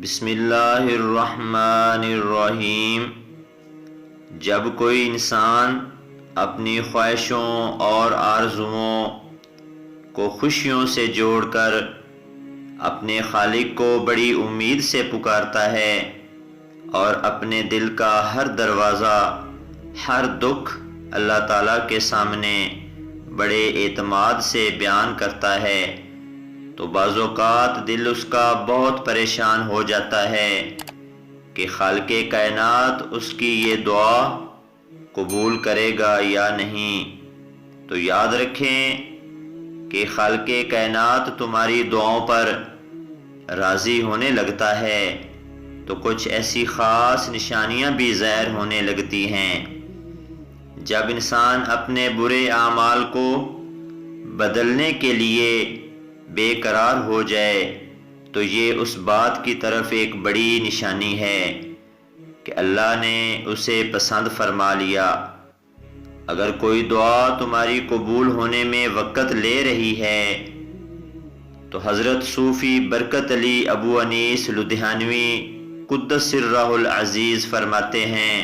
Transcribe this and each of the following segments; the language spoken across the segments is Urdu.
بسم اللہ الرحمن الرحیم۔ جب کوئی انسان اپنی خواہشوں اور آرزوؤں کو خوشیوں سے جوڑ کر اپنے خالق کو بڑی امید سے پکارتا ہے اور اپنے دل کا ہر دروازہ، ہر دکھ اللہ تعالیٰ کے سامنے بڑے اعتماد سے بیان کرتا ہے، تو بعض اوقات دل اس کا بہت پریشان ہو جاتا ہے کہ خالق کائنات اس کی یہ دعا قبول کرے گا یا نہیں۔ تو یاد رکھیں کہ خالق کائنات تمہاری دعاؤں پر راضی ہونے لگتا ہے تو کچھ ایسی خاص نشانیاں بھی ظاہر ہونے لگتی ہیں۔ جب انسان اپنے برے اعمال کو بدلنے کے لیے بے قرار ہو جائے تو یہ اس بات کی طرف ایک بڑی نشانی ہے کہ اللہ نے اسے پسند فرما لیا۔ اگر کوئی دعا تمہاری قبول ہونے میں وقت لے رہی ہے تو حضرت صوفی برکت علی ابو انیس لدھیانوی قدس سرہ العزیز فرماتے ہیں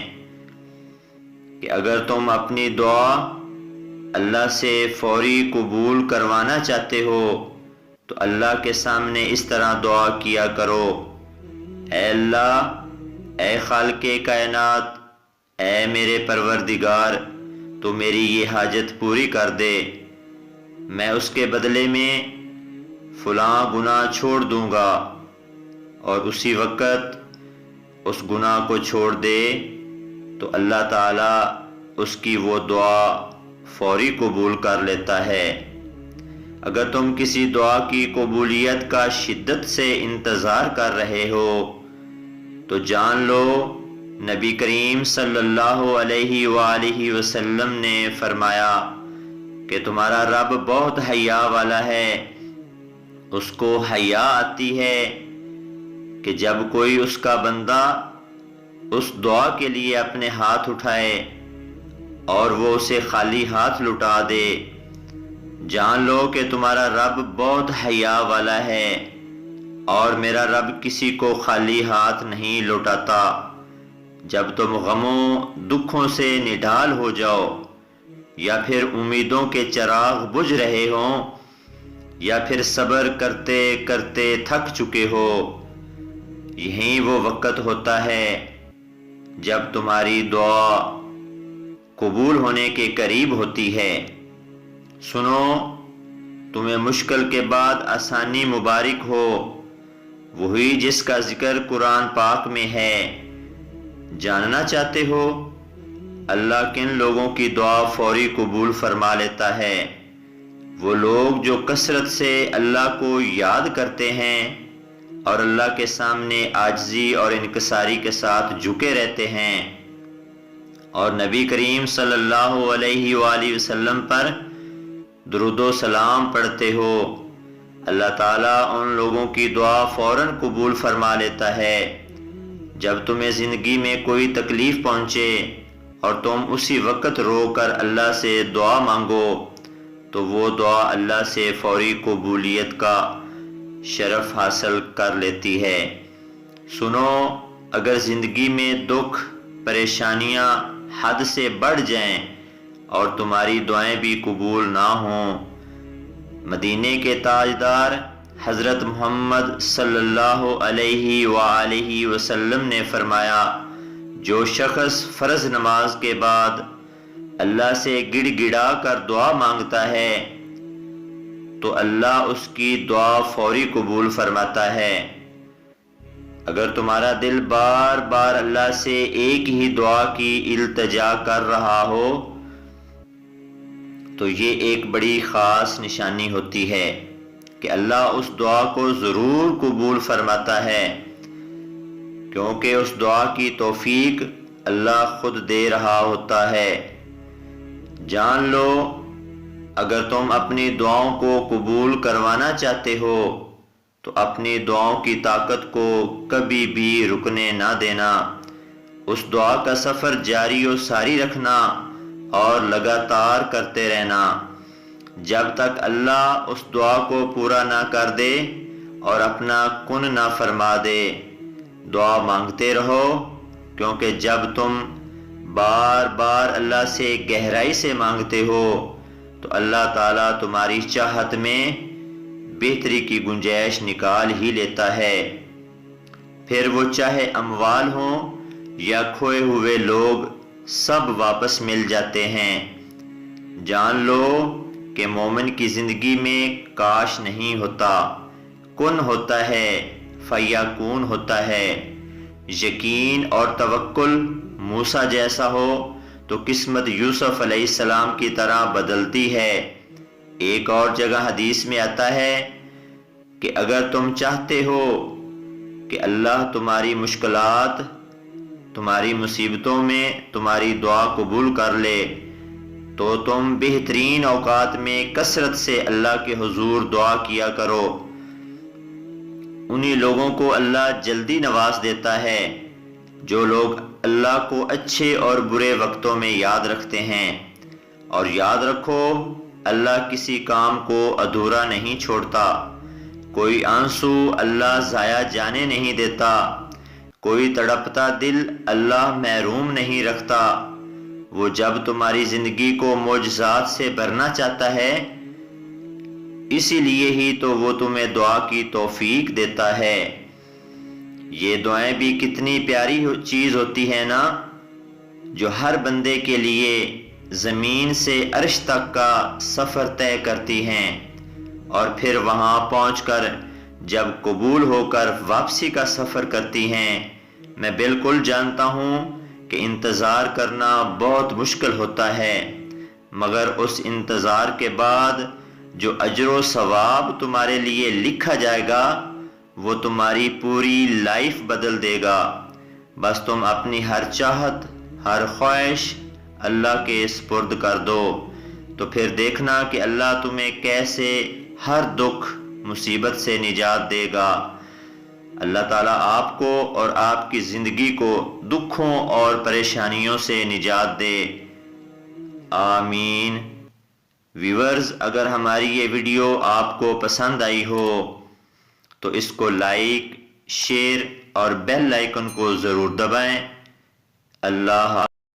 کہ اگر تم اپنی دعا اللہ سے فوری قبول کروانا چاہتے ہو تو اللہ کے سامنے اس طرح دعا کیا کرو: اے اللہ، اے خالق کائنات، اے میرے پروردگار، تو میری یہ حاجت پوری کر دے، میں اس کے بدلے میں فلاں گناہ چھوڑ دوں گا، اور اسی وقت اس گناہ کو چھوڑ دے تو اللہ تعالیٰ اس کی وہ دعا فوری قبول کر لیتا ہے۔ اگر تم کسی دعا کی قبولیت کا شدت سے انتظار کر رہے ہو تو جان لو نبی کریم صلی اللہ علیہ وآلہ وسلم نے فرمایا کہ تمہارا رب بہت حیا والا ہے، اس کو حیا آتی ہے کہ جب کوئی اس کا بندہ اس دعا کے لیے اپنے ہاتھ اٹھائے اور وہ اسے خالی ہاتھ لٹا دے، جان لو کہ تمہارا رب بہت حیا والا ہے، اور میرا رب کسی کو خالی ہاتھ نہیں لوٹاتا۔ جب تم غموں دکھوں سے نڈھال ہو جاؤ، یا پھر امیدوں کے چراغ بجھ رہے ہوں، یا پھر صبر کرتے کرتے تھک چکے ہو، یہی وہ وقت ہوتا ہے جب تمہاری دعا قبول ہونے کے قریب ہوتی ہے۔ سنو، تمہیں مشکل کے بعد آسانی مبارک ہو، وہی جس کا ذکر قرآن پاک میں ہے۔ جاننا چاہتے ہو اللہ کن لوگوں کی دعا فوری قبول فرما لیتا ہے؟ وہ لوگ جو کثرت سے اللہ کو یاد کرتے ہیں اور اللہ کے سامنے عاجزی اور انکساری کے ساتھ جھکے رہتے ہیں، اور نبی کریم صلی اللہ علیہ وآلہ وسلم پر درود و سلام پڑھتے ہو۔ اللہ تعالیٰ ان لوگوں کی دعا فوراً قبول فرما لیتا ہے۔ جب تمہیں زندگی میں کوئی تکلیف پہنچے اور تم اسی وقت رو کر اللہ سے دعا مانگو تو وہ دعا اللہ سے فوری قبولیت کا شرف حاصل کر لیتی ہے۔ سنو، اگر زندگی میں دکھ پریشانیاں حد سے بڑھ جائیں اور تمہاری دعائیں بھی قبول نہ ہوں، مدینے کے تاجدار حضرت محمد صلی اللہ علیہ وآلہ وسلم نے فرمایا، جو شخص فرض نماز کے بعد اللہ سے گڑ گڑا کر دعا مانگتا ہے تو اللہ اس کی دعا فوری قبول فرماتا ہے۔ اگر تمہارا دل بار بار اللہ سے ایک ہی دعا کی التجا کر رہا ہو تو یہ ایک بڑی خاص نشانی ہوتی ہے کہ اللہ اس دعا کو ضرور قبول فرماتا ہے، کیونکہ اس دعا کی توفیق اللہ خود دے رہا ہوتا ہے۔ جان لو، اگر تم اپنی دعاؤں کو قبول کروانا چاہتے ہو تو اپنی دعاؤں کی طاقت کو کبھی بھی رکنے نہ دینا، اس دعا کا سفر جاری و ساری رکھنا اور لگاتار کرتے رہنا جب تک اللہ اس دعا کو پورا نہ کر دے اور اپنا کن نہ فرما دے۔ دعا مانگتے رہو، کیونکہ جب تم بار بار اللہ سے گہرائی سے مانگتے ہو تو اللہ تعالیٰ تمہاری چاہت میں بہتری کی گنجائش نکال ہی لیتا ہے۔ پھر وہ چاہے اموال ہوں یا کھوئے ہوئے لوگ، سب واپس مل جاتے ہیں۔ جان لو کہ مومن کی زندگی میں کاش نہیں ہوتا، کن ہوتا ہے، فیکون ہوتا ہے۔ یقین اور توکل موسیٰ جیسا ہو تو قسمت یوسف علیہ السلام کی طرح بدلتی ہے۔ ایک اور جگہ حدیث میں آتا ہے کہ اگر تم چاہتے ہو کہ اللہ تمہاری مشکلات، تمہاری مصیبتوں میں تمہاری دعا قبول کر لے تو تم بہترین اوقات میں کثرت سے اللہ کے حضور دعا کیا کرو۔ انہی لوگوں کو اللہ جلدی نواز دیتا ہے جو لوگ اللہ کو اچھے اور برے وقتوں میں یاد رکھتے ہیں۔ اور یاد رکھو، اللہ کسی کام کو ادھورا نہیں چھوڑتا، کوئی آنسو اللہ ضائع جانے نہیں دیتا، کوئی تڑپتا دل اللہ محروم نہیں رکھتا۔ وہ جب تمہاری زندگی کو معجزات سے بھرنا چاہتا ہے، اسی لیے ہی تو وہ تمہیں دعا کی توفیق دیتا ہے۔ یہ دعائیں بھی کتنی پیاری چیز ہوتی ہے نا، جو ہر بندے کے لیے زمین سے عرش تک کا سفر طے کرتی ہیں، اور پھر وہاں پہنچ کر جب قبول ہو کر واپسی کا سفر کرتی ہیں۔ میں بالکل جانتا ہوں کہ انتظار کرنا بہت مشکل ہوتا ہے، مگر اس انتظار کے بعد جو اجر و ثواب تمہارے لیے لکھا جائے گا وہ تمہاری پوری لائف بدل دے گا۔ بس تم اپنی ہر چاہت، ہر خواہش اللہ کے سپرد کر دو، تو پھر دیکھنا کہ اللہ تمہیں کیسے ہر دکھ مصیبت سے نجات دے گا۔ اللہ تعالیٰ آپ کو اور آپ کی زندگی کو دکھوں اور پریشانیوں سے نجات دے، آمین۔ ویورز، اگر ہماری یہ ویڈیو آپ کو پسند آئی ہو تو اس کو لائک، شیئر اور بیل آئیکن کو ضرور دبائیں۔ اللہ